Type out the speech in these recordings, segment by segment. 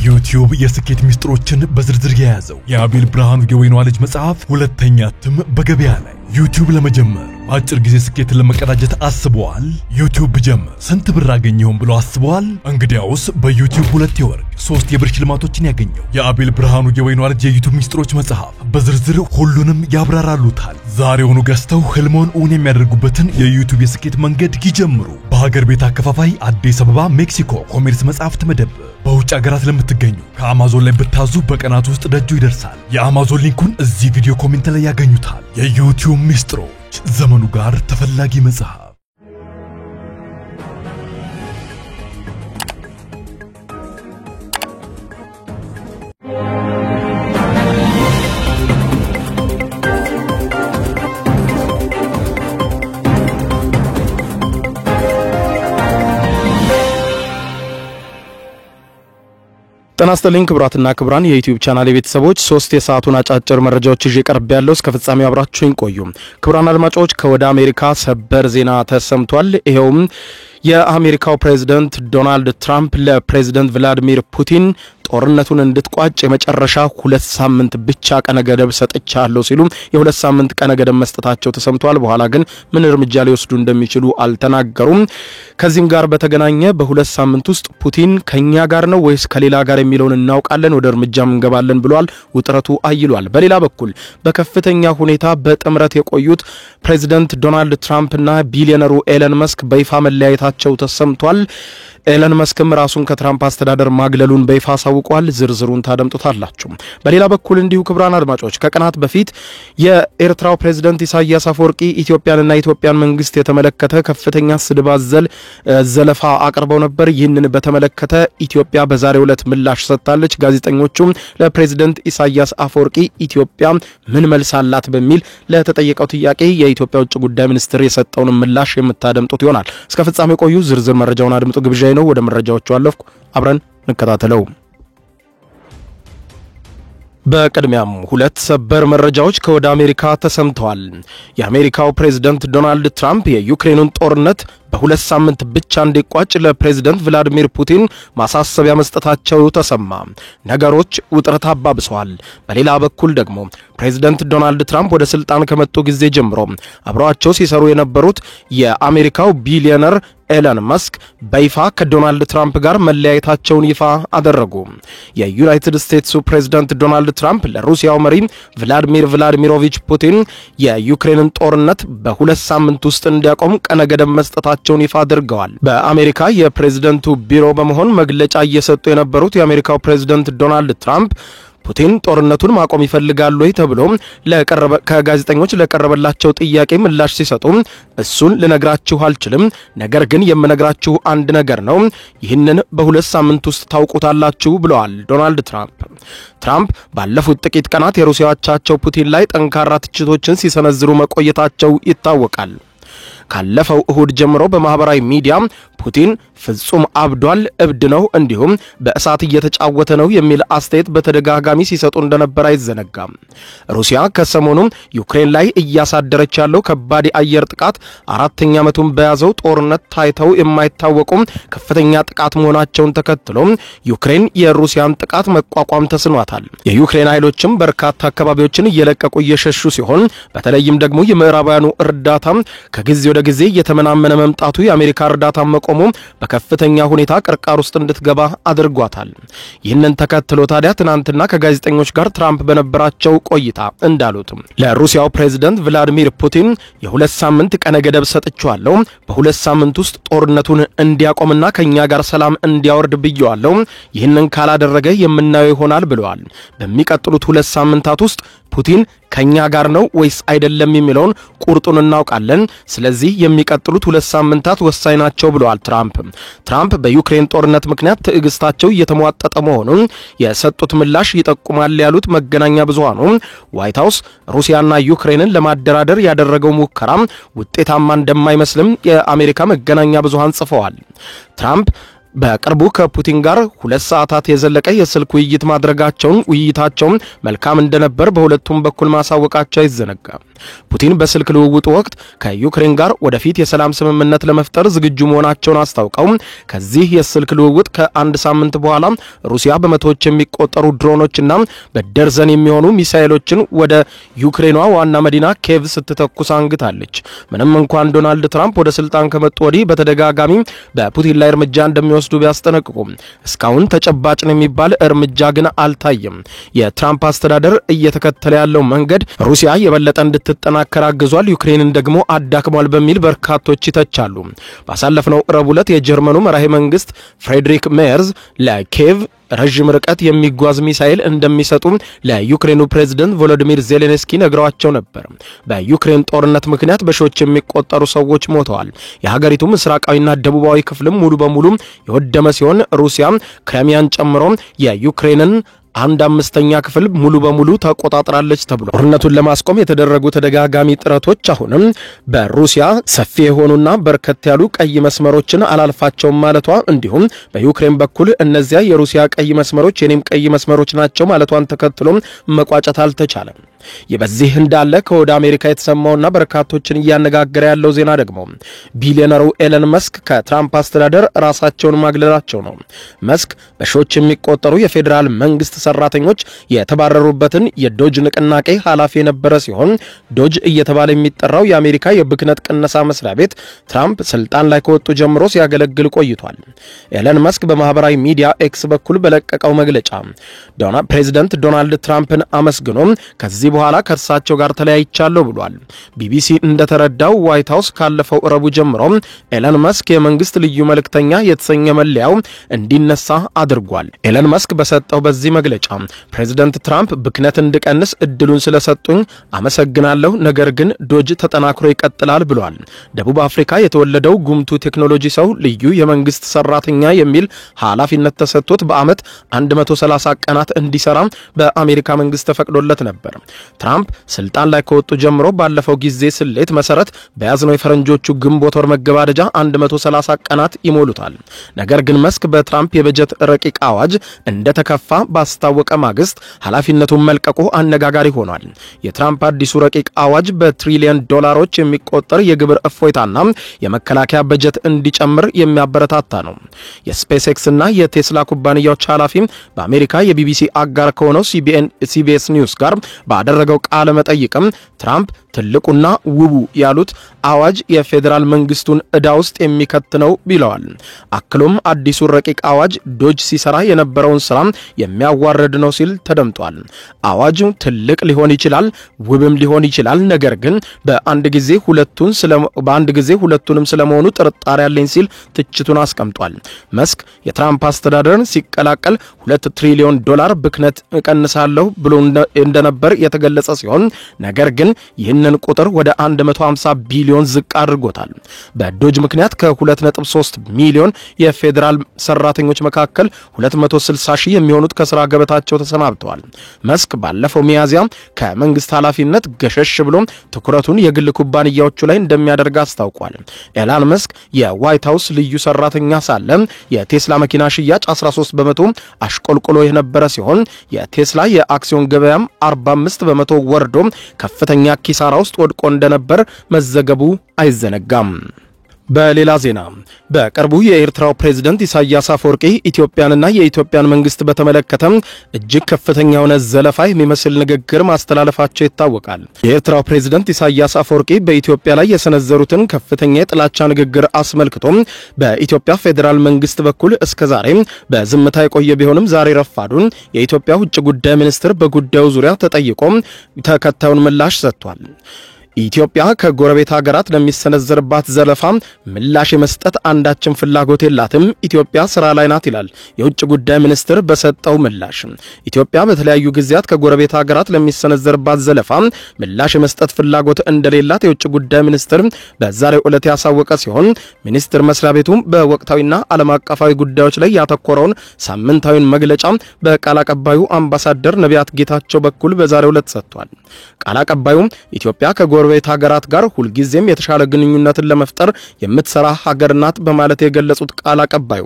የዩቲዩብ የስኬት ሚስጥሮችን በዝርዝር የያዘው የአቤል ብርሃኑ የወይኗ ልጅ መጽሐፍ ሁለተኛ እትም በገበያ ላይ። ዩቲዩብ ለመጀመር በአጭር ጊዜ ስኬትን ለመቀዳጀት አስበዋል? ዩቲዩብ ብጀምር ስንት ብር አገኘሁም ብሎ አስበዋል? እንግዲያውስ በዩቲዩብ 2 የወርቅ 3 የብር ሽልማቶችን ያገኘው የአቤል ብርሃኑ የወይኗ ልጅ የዩቲዩብ ሚስጥሮች መጽሐፍ በዝርዝር ሁሉንም ያብራራሉታል። ዛሬውኑ ገዝተው ህልሞን እውን የሚያደርጉበትን የዩቲዩብ የስኬት መንገድ ይጀምሩ። በሀገር ቤት አከፋፋይ አዲስ አበባ ሜክሲኮ ኮሜርስ መጽሐፍት መደብ። በውጭ ሀገራት ለምትገኙ ከአማዞን ላይ ብታዙ በቀናት ውስጥ ደጁ ይደርሳል። የአማዞን ሊንኩን እዚህ ቪዲዮ ኮሜንት ላይ ያገኙታል። የዩቲዩብ ሚስጥሮች ዘመኑ ጋር ተፈላጊ መጽሐፍ። ጤና ይስጥልኝ ክቡራትና ክቡራን የዩቲዩብ ቻናል ቤተሰቦች 3 የሰዓቱን አጫጭር መረጃዎች ይዤ ቀርብ ያለው እስከ ፍጻሜው አብራችሁኝ ቆዩ። ክቡራን አድማጮች ከወደ አሜሪካ ሰበር ዜና ተሰምቷል። ይሄውም የአሜሪካው ፕሬዝዳንት ዶናልድ ትራምፕ ለፕሬዝዳንት ቭላዲሚር ፑቲን ጦርነቱን እንድትቋጭ የመጨረሻ 2 ሳምንት ብቻ ቀነ ገደብ ሰጥቻለሁ ሲሉ የ2 ሳምንት ቀነ ገደብ መስጠታቸው ተሰምቷል። በኋላ ግን ምን እርምጃ ሊወስዱ እንደሚችሉ አልተናገሩም። ከዚህም ጋር በተገናኘ በ2 ሳምንት ውስጥ ፑቲን ከኛ ጋር ነው ወይስ ከሌላ ጋር የሚለውን እናውቃለን፣ ወደ እርምጃም እንገባለን ብለዋል። ውጥረቱ አይሏል። በሌላ በኩል በከፍተኛ ሁኔታ በጥምረት የቆዩት ፕሬዝዳንት ዶናልድ ትራምፕ እና ቢሊዮነሩ ኤለን መስክ በይፋ መለያየታቸው ተሰምቷል። ኤለን መስክም ራሱን ከትራምፕ አስተዳደር ማግለሉን በይፋ አሳውቋል። ዝርዝሩን ታደምጡታላችሁ። በሌላ በኩል እንዲሁ ክቡራን አድማጮች ከቀናት በፊት የኤርትራው ፕሬዝዳንት ኢሳያስ አፈወርቂ ኢትዮጵያንና የኢትዮጵያን መንግስት የተመለከተ ከፍተኛ ስድብ አዘል ዘለፋ አቅርበው ነበር። ይህንን በተመለከተ ኢትዮጵያ በዛሬው ዕለት ምላሽ ሰጥታለች። ጋዜጠኞቹም ለፕሬዝዳንት ኢሳያስ አፈወርቂ ኢትዮጵያ ምን መልስ አላት በሚል ለተጠየቀው ጥያቄ የኢትዮጵያ ውጭ ጉዳይ ሚኒስትር የሰጠውን ምላሽ የምታደምጡት ይሆናል። እስከ ፍጻሜ ቆዩ። ዝርዝር መረጃውን አድምጡ ግብዣ ነው። ወደ መረጃዎቹ አለፍኩ። አብረን እንከታተለው። በቅድሚያም 2 ሰበር መረጃዎች ከወደ አሜሪካ ተሰምተዋል። የአሜሪካው ፕሬዝዳንት ዶናልድ ትራምፕ የዩክሬኑን ጦርነት በ2 ሳምንት ብቻ እንዲቋጭ ለፕሬዝዳንት ቭላዲሚር ፑቲን ማሳሰቢያ መስጠታቸው ተሰማ። ነገሮች ውጥረት አባብሰዋል። በሌላ በኩል ደግሞ ፕሬዝዳንት ዶናልድ ትራምፕ ወደ ስልጣን ከመጡ ጊዜ ጀምሮ አብረዋቸው ሲሰሩ የነበሩት የአሜሪካው ቢሊዮነር ኤለን መስክ በይፋ ከዶናልድ ትራምፕ ጋር መለያየታቸውን ይፋ አደረጉ። የዩናይትድ ስቴትሱ ፕሬዝዳንት ዶናልድ ትራምፕ ለሩሲያው መሪ ቭላዲሚር ቭላዲሚሮቪች ፑቲን የዩክሬንን ጦርነት በ2 ሳምንት ውስጥ እንዲያቆም ቀነ ገደብ መስጠታቸውን ይፋ አድርገዋል። በአሜሪካ የፕሬዝዳንቱ ቢሮ በመሆን መግለጫ እየሰጡ የነበሩት የአሜሪካው ፕሬዝዳንት ዶናልድ ትራምፕ ፑቲን ጦርነቱን ማቆም ይፈልጋሉ ወይ ተብሎ ከጋዜጠኞች ለቀረበላቸው ጥያቄ ምላሽ ሲሰጡ እሱን ልነግራችሁ አልችልም፣ ነገር ግን የምነግራችሁ አንድ ነገር ነው፣ ይህንን በ2 ሳምንት ውስጥ ታውቁታላችሁ ብለዋል ዶናልድ ትራምፕ ባለፉት ጥቂት ቀናት የሩሲያ አቻቸው ፑቲን ላይ ጠንካራ ትችቶችን ሲሰነዝሩ መቆየታቸው ይታወቃል። ካለፈው እሁድ ጀምሮ በማህበራዊ ሚዲያ ፑቲን ፍጹም አብዷል፣ እብድ ነው፣ እንዲሁም በእሳት እየተጫወተ ነው የሚል አስተያየት በተደጋጋሚ ሲሰጡ እንደነበር አይዘነጋም። ሩሲያ ከሰሞኑ ዩክሬን ላይ እያሳደረች ያለው ከባድ የአየር ጥቃት 4ኛ ዓመቱን በያዘው ጦርነት ታይተው የማይታወቁ ከፍተኛ ጥቃት መሆናቸውን ተከትሎ ዩክሬን የሩሲያን ጥቃት መቋቋም ተስኗታል። የዩክሬን ኃይሎችም በርካታ አካባቢዎችን እየለቀቁ እየሸሹ ሲሆን በተለይም ደግሞ የምዕራባውያኑ እርዳታ ከጊዜ ወደ ጊዜ እየተመናመነ መምጣቱ የአሜሪካ እርዳታ መቆሙ በከፍተኛ ሁኔታ ቅርቃር ውስጥ እንድትገባ አድርጓታል። ይህንን ተከትሎ ታዲያ ትናንትና ከጋዜጠኞች ጋር ትራምፕ በነበራቸው ቆይታ እንዳሉት ለሩሲያው ፕሬዝዳንት ቭላዲሚር ፑቲን የ2 ሳምንት ቀነ ገደብ ሰጥቻለሁ፣ በ2 ሳምንት ውስጥ ጦርነቱን እንዲያቆምና ከኛ ጋር ሰላም እንዲያወርድ ብየዋለሁ፣ ይህንን ካላደረገ የምናየው ይሆናል ብለዋል። በሚቀጥሉት 2 ሳምንታት ውስጥ ፑቲን ከኛ ጋር ነው ወይስ አይደለም የሚለውን ቁርጡን እናውቃለን። ስለዚህ የሚቀጥሉት 2 ሳምንታት ወሳኝ ናቸው ብለዋል ትራምፕ በዩክሬን ጦርነት ምክንያት ትዕግስታቸው እየተሟጠጠ መሆኑን የሰጡት ምላሽ ይጠቁማል ያሉት መገናኛ ብዙሃኑ ዋይት ሃውስ ሩሲያና ዩክሬንን ለማደራደር ያደረገው ሙከራ ውጤታማ እንደማይመስልም የአሜሪካ መገናኛ ብዙሃን ጽፈዋል። ትራምፕ በቅርቡ ከፑቲን ጋር 2 ሰዓታት የዘለቀ የስልክ ውይይት ውይይታቸውን መልካም እንደነበር በሁለቱም በኩል ማሳወቃቸው አይዘነጋም። ፑቲን በስልክ ልውውጡ ወቅት ከዩክሬን ጋር ወደፊት የሰላም ስምምነት ለመፍጠር ዝግጁ መሆናቸውን አስታውቀው ከዚህ የስልክ ልውውጥ ከአንድ ሳምንት በኋላ ሩሲያ በመቶዎች የሚቆጠሩ ድሮኖችና በደርዘን የሚሆኑ ሚሳኤሎችን ወደ ዩክሬኗ ዋና መዲና ኬቭ ስትተኩስ አንግታለች። ምንም እንኳን ዶናልድ ትራምፕ ወደ ስልጣን ከመጡ ወዲህ በተደጋጋሚ በፑቲን ላይ እርምጃ እንደሚወስዱ ቢያስጠነቅቁም እስካሁን ተጨባጭ ነው የሚባል እርምጃ ግን አልታየም። የትራምፕ አስተዳደር እየተከተለ ያለው መንገድ ሩሲያ የበለጠ እንድትጠናከር አግዟል፣ ዩክሬንን ደግሞ አዳክሟል በሚል በርካቶች ይተቻሉ። ባሳለፍነው ረቡዕ ዕለት የጀርመኑ መራሄ መንግስት ፍሬድሪክ ሜርዝ ለኬቭ ረጅም ርቀት የሚጓዝ ሚሳኤል እንደሚሰጡ ለዩክሬኑ ፕሬዝዳንት ቮሎዲሚር ዜሌንስኪ ነግረዋቸው ነበር። በዩክሬን ጦርነት ምክንያት በሺዎች የሚቆጠሩ ሰዎች ሞተዋል። የሀገሪቱ ምስራቃዊና ደቡባዊ ክፍልም ሙሉ በሙሉ የወደመ ሲሆን ሩሲያ ክሪሚያን ጨምሮ የዩክሬንን 1/5 ክፍል ሙሉ በሙሉ ተቆጣጥራለች ተብሏል። ጦርነቱን ለማስቆም የተደረጉ ተደጋጋሚ ጥረቶች አሁንም በሩሲያ ሰፊ የሆኑና በርከት ያሉ ቀይ መስመሮችን አላልፋቸውም ማለቷ እንዲሁም በዩክሬን በኩል እነዚያ የሩሲያ ቀይ መስመሮች የኔም ቀይ መስመሮች ናቸው ማለቷን ተከትሎ መቋጨት አልተቻለም። የበዚህ እንዳለ ከወደ አሜሪካ የተሰማውና በርካቶችን እያነጋገረ ያለው ዜና ደግሞ ቢሊዮነሩ ኤለን መስክ ከትራምፕ አስተዳደር ራሳቸውን ማግለላቸው ነው። መስክ በሺዎች የሚቆጠሩ የፌዴራል መንግስት ሰራተኞች የተባረሩበትን የዶጅ ንቅናቄ ኃላፊ የነበረ ሲሆን ዶጅ እየተባለ የሚጠራው የአሜሪካ የብክነት ቅነሳ መስሪያ ቤት ትራምፕ ስልጣን ላይ ከወጡ ጀምሮ ሲያገለግል ቆይቷል። ኤለን መስክ በማህበራዊ ሚዲያ ኤክስ በኩል በለቀቀው መግለጫ ፕሬዝዳንት ዶናልድ ትራምፕን አመስግኖ ከዚህ በኋላ ከእርሳቸው ጋር ተለያይቻለሁ ብሏል። ቢቢሲ እንደተረዳው ዋይት ሃውስ ካለፈው ረቡዕ ጀምሮ ኤለን መስክ የመንግስት ልዩ መልእክተኛ የተሰኘ መለያው እንዲነሳ አድርጓል። ኤለን መስክ በሰጠው በዚህ መግለጫ ፕሬዝዳንት ትራምፕ ብክነት እንድቀንስ እድሉን ስለሰጡኝ አመሰግናለሁ፣ ነገር ግን ዶጅ ተጠናክሮ ይቀጥላል ብሏል። ደቡብ አፍሪካ የተወለደው ጉምቱ ቴክኖሎጂ ሰው ልዩ የመንግስት ሰራተኛ የሚል ኃላፊነት ተሰጥቶት በአመት 130 ቀናት እንዲሰራ በአሜሪካ መንግስት ተፈቅዶለት ነበር። ትራምፕ ስልጣን ላይ ከወጡ ጀምሮ ባለፈው ጊዜ ስሌት መሰረት በያዝነው የፈረንጆቹ ግንቦት ወር መገባደጃ 130 ቀናት ይሞሉታል። ነገር ግን መስክ በትራምፕ የበጀት ረቂቅ አዋጅ እንደተከፋ ባስታወቀ ማግስት ኃላፊነቱን መልቀቁ አነጋጋሪ ሆኗል። የትራምፕ አዲሱ ረቂቅ አዋጅ በትሪሊየን ዶላሮች የሚቆጠር የግብር እፎይታና የመከላከያ በጀት እንዲጨምር የሚያበረታታ ነው። የስፔስ ኤክስ እና የቴስላ ኩባንያዎች ኃላፊ በአሜሪካ የቢቢሲ አጋር ከሆነው ሲቢኤስ ኒውስ ጋር ባደረገው ቃለ መጠይቅም ትራምፕ ትልቁና ውቡ ያሉት አዋጅ የፌዴራል መንግስቱን ዕዳ ውስጥ የሚከት ነው ብለዋል። አክሎም አዲሱ ረቂቅ አዋጅ ዶጅ ሲሰራ የነበረውን ስራ የሚያዋርድ ነው ሲል ተደምጧል። አዋጁ ትልቅ ሊሆን ይችላል፣ ውብም ሊሆን ይችላል፣ ነገር ግን በአንድ ጊዜ ሁለቱንም ስለመሆኑ ጥርጣሬ ያለኝ ሲል ትችቱን አስቀምጧል። መስክ የትራምፕ አስተዳደርን ሲቀላቀል 2 ትሪሊዮን ዶላር ብክነት እቀንሳለሁ ብሎ እንደነበር የተገለጸ ሲሆን ነገር ግን ይህንን ቁጥር ወደ 150 ቢሊዮን ዝቅ አድርጎታል። በዶጅ ምክንያት ከ2.3 ሚሊዮን የፌዴራል ሰራተኞች መካከል 260 ሺህ የሚሆኑት ከስራ ገበታቸው ተሰናብተዋል። መስክ ባለፈው ሚያዝያ ከመንግስት ኃላፊነት ገሸሽ ብሎ ትኩረቱን የግል ኩባንያዎቹ ላይ እንደሚያደርግ አስታውቋል። ኤላን መስክ የዋይት ሃውስ ልዩ ሰራተኛ ሳለ የቴስላ መኪና ሽያጭ 13 በመቶ አሽቆልቆሎ የነበረ ሲሆን የቴስላ የአክሲዮን ገበያም 45 በመቶ ወርዶ ከፍተኛ ኪሳራ ውስጥ ወድቆ እንደነበር መዘገቡ አይዘነጋም። በሌላ ዜና በቅርቡ የኤርትራው ፕሬዝዳንት ኢሳያስ አፈወርቂ ኢትዮጵያንና የኢትዮጵያን መንግስት በተመለከተ እጅግ ከፍተኛ የሆነ ዘለፋ የሚመስል ንግግር ማስተላለፋቸው ይታወቃል። የኤርትራው ፕሬዝዳንት ኢሳያስ አፈወርቂ በኢትዮጵያ ላይ የሰነዘሩትን ከፍተኛ የጥላቻ ንግግር አስመልክቶ በኢትዮጵያ ፌዴራል መንግስት በኩል እስከዛሬ በዝምታ የቆየ ቢሆንም ዛሬ ረፋዱን የኢትዮጵያ ውጭ ጉዳይ ሚኒስትር በጉዳዩ ዙሪያ ተጠይቆ ተከታዩን ምላሽ ሰጥቷል። ኢትዮጵያ ከጎረቤት ሀገራት ለሚሰነዘርባት ዘለፋ ምላሽ የመስጠት አንዳችን ፍላጎት የላትም፣ ኢትዮጵያ ስራ ላይ ናት ይላል የውጭ ጉዳይ ሚኒስትር በሰጠው ምላሽ። ኢትዮጵያ በተለያዩ ጊዜያት ከጎረቤት ሀገራት ለሚሰነዘርባት ዘለፋ ምላሽ የመስጠት ፍላጎት እንደሌላት የውጭ ጉዳይ ሚኒስትር በዛሬው ዕለት ያሳወቀ ሲሆን ሚኒስትር መስሪያ ቤቱ በወቅታዊና ዓለም አቀፋዊ ጉዳዮች ላይ ያተኮረውን ሳምንታዊን መግለጫ በቃል አቀባዩ አምባሳደር ነቢያት ጌታቸው በኩል በዛሬው ዕለት ሰጥቷል። ቃል አቀባዩ ኢትዮጵያ ከጎረቤት ሀገራት ጋር ሁልጊዜም የተሻለ ግንኙነትን ለመፍጠር የምትሰራ ሀገር ናት በማለት የገለጹት ቃል አቀባዩ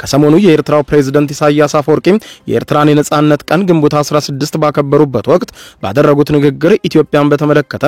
ከሰሞኑ የኤርትራው ፕሬዝዳንት ኢሳያስ አፈወርቂ የኤርትራን የነጻነት ቀን ግንቦት 16 ባከበሩበት ወቅት ባደረጉት ንግግር ኢትዮጵያን በተመለከተ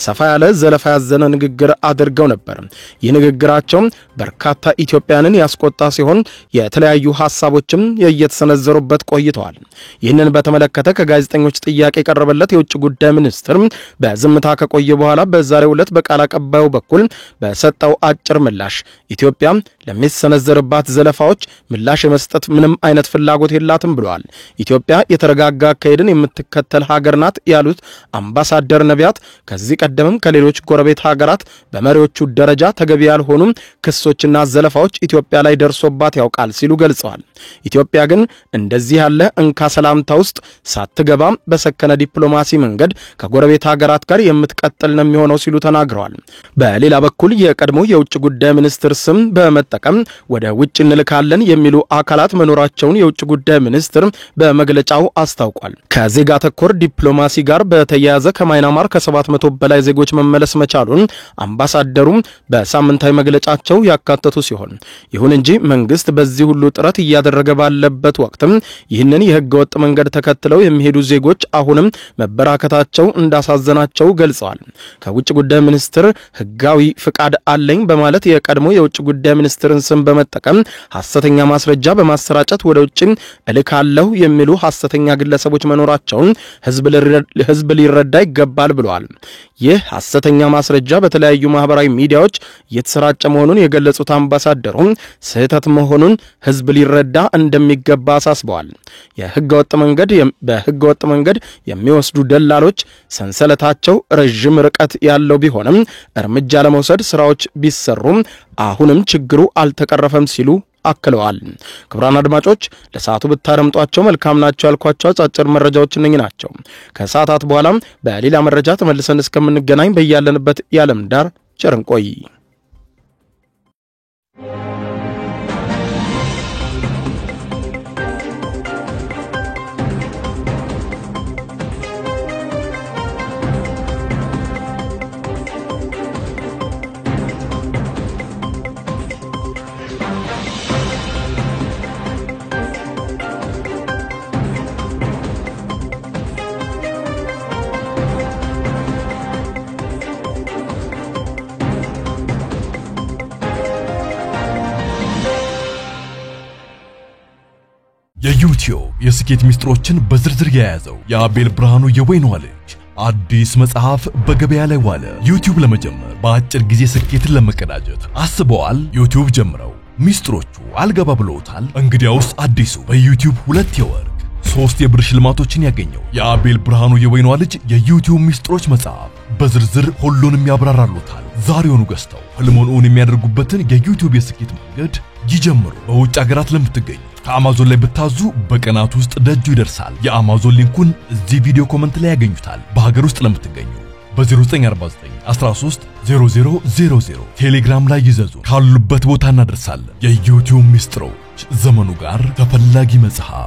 ሰፋ ያለ ዘለፋ ያዘነ ንግግር አድርገው ነበር። ይህ ንግግራቸው በርካታ ኢትዮጵያንን ያስቆጣ ሲሆን የተለያዩ ሐሳቦችም እየተሰነዘሩበት ቆይተዋል። ይህንን በተመለከተ ከጋዜጠኞች ጥያቄ የቀረበለት የውጭ ጉዳይ ሚኒስትር በዝምታ ከቆየ በኋላ በዛሬው ዕለት በቃል አቀባዩ በኩል በሰጠው አጭር ምላሽ ኢትዮጵያ ለሚሰነዘርባት ዘለፋዎች ምላሽ የመስጠት ምንም አይነት ፍላጎት የላትም ብለዋል። ኢትዮጵያ የተረጋጋ አካሄድን የምትከተል ሀገር ናት ያሉት አምባሳደር ነቢያት ከዚህ ቀደምም ከሌሎች ጎረቤት ሀገራት በመሪዎቹ ደረጃ ተገቢ ያልሆኑ ክሶችና ዘለፋዎች ኢትዮጵያ ላይ ደርሶባት ያውቃል ሲሉ ገልጸዋል። ኢትዮጵያ ግን እንደዚህ ያለ እንካ ሰላምታ ውስጥ ሳትገባ በሰከነ ዲፕሎማሲ መንገድ ከጎረቤት ሀገራት ጋር የምትቀጥል ነው የሚሆነው ሲሉ ተናግረዋል። በሌላ በኩል የቀድሞ የውጭ ጉዳይ ሚኒስትር ስም በመጠቀም ወደ ውጭ እንልካለን የሚሉ አካላት መኖራቸውን የውጭ ጉዳይ ሚኒስትር በመግለጫው አስታውቋል። ከዜጋ ተኮር ዲፕሎማሲ ጋር በተያያዘ ከማይናማር ከ700 በላይ ዜጎች መመለስ መቻሉን አምባሳደሩ በሳምንታዊ መግለጫቸው ያካተቱ ሲሆን ይሁን እንጂ መንግስት በዚህ ሁሉ ጥረት እያደረገ ባለበት ወቅትም ይህንን የህገወጥ መንገድ ተከትለው የሚሄዱ ዜጎች አሁንም መበራከታቸው እንዳሳዘናቸው ገልጸዋል። ከውጭ ጉዳይ ሚኒስትር ህጋዊ ፍቃድ አለኝ በማለት የቀድሞ የውጭ ጉዳይ ሚኒስትርን ስም በመጠቀም ሐሰተኛ ማስረጃ በማሰራጨት ወደ ውጭ እልካለሁ የሚሉ ሐሰተኛ ግለሰቦች መኖራቸውን ህዝብ ሊረዳ ይገባል ብለዋል። ይህ ሐሰተኛ ማስረጃ በተለያዩ ማህበራዊ ሚዲያዎች እየተሰራጨ መሆኑን የገለጹት አምባሳደሩ ስህተት መሆኑን ህዝብ ሊረዳ እንደሚገባ አሳስበዋል። በህገወጥ መንገድ የሚወስዱ ደላሎች ሰንሰለታቸው ረጅም ርቀት ያለው ቢሆንም እርምጃ ለመውሰድ ስራዎች ቢሰሩም አሁንም ችግሩ አልተቀረፈም ሲሉ አክለዋል። ክቡራን አድማጮች ለሰዓቱ ብታደምጧቸው መልካም ናቸው ያልኳቸው አጫጭር መረጃዎች እነኚህ ናቸው። ከሰዓታት በኋላ በሌላ መረጃ ተመልሰን እስከምንገናኝ በያለንበት የዓለም ዳር ቸር እንቆይ። የዩቲዩብ የስኬት ሚስጥሮችን በዝርዝር የያዘው የአቤል ብርሃኑ የወይኗ ልጅ አዲስ መጽሐፍ በገበያ ላይ ዋለ። ዩቲዩብ ለመጀመር በአጭር ጊዜ ስኬትን ለመቀዳጀት አስበዋል? ዩቲዩብ ጀምረው ሚስጥሮቹ አልገባ ብለውታል? እንግዲያውስ አዲሱ በዩቲዩብ 2 የወርቅ 3 የብር ሽልማቶችን ያገኘው የአቤል ብርሃኑ የወይኗ ልጅ የዩቲዩብ ሚስጥሮች መጽሐፍ በዝርዝር ሁሉንም ያብራራሉታል። ዛሬውኑ ገዝተው ህልሞን የሚያደርጉበትን የዩቲዩብ የስኬት መንገድ ይጀምሩ። በውጭ ሀገራት ለምትገኙ ከአማዞን ላይ ብታዙ በቀናት ውስጥ ደጁ ይደርሳል። የአማዞን ሊንኩን እዚህ ቪዲዮ ኮሜንት ላይ ያገኙታል። በሀገር ውስጥ ለምትገኙ በ0949 13 0000 ቴሌግራም ላይ ይዘዙ። ካሉበት ቦታ እናደርሳለን። የዩቲዩብ ሚስጥሮች ዘመኑ ጋር ተፈላጊ መጽሐፍ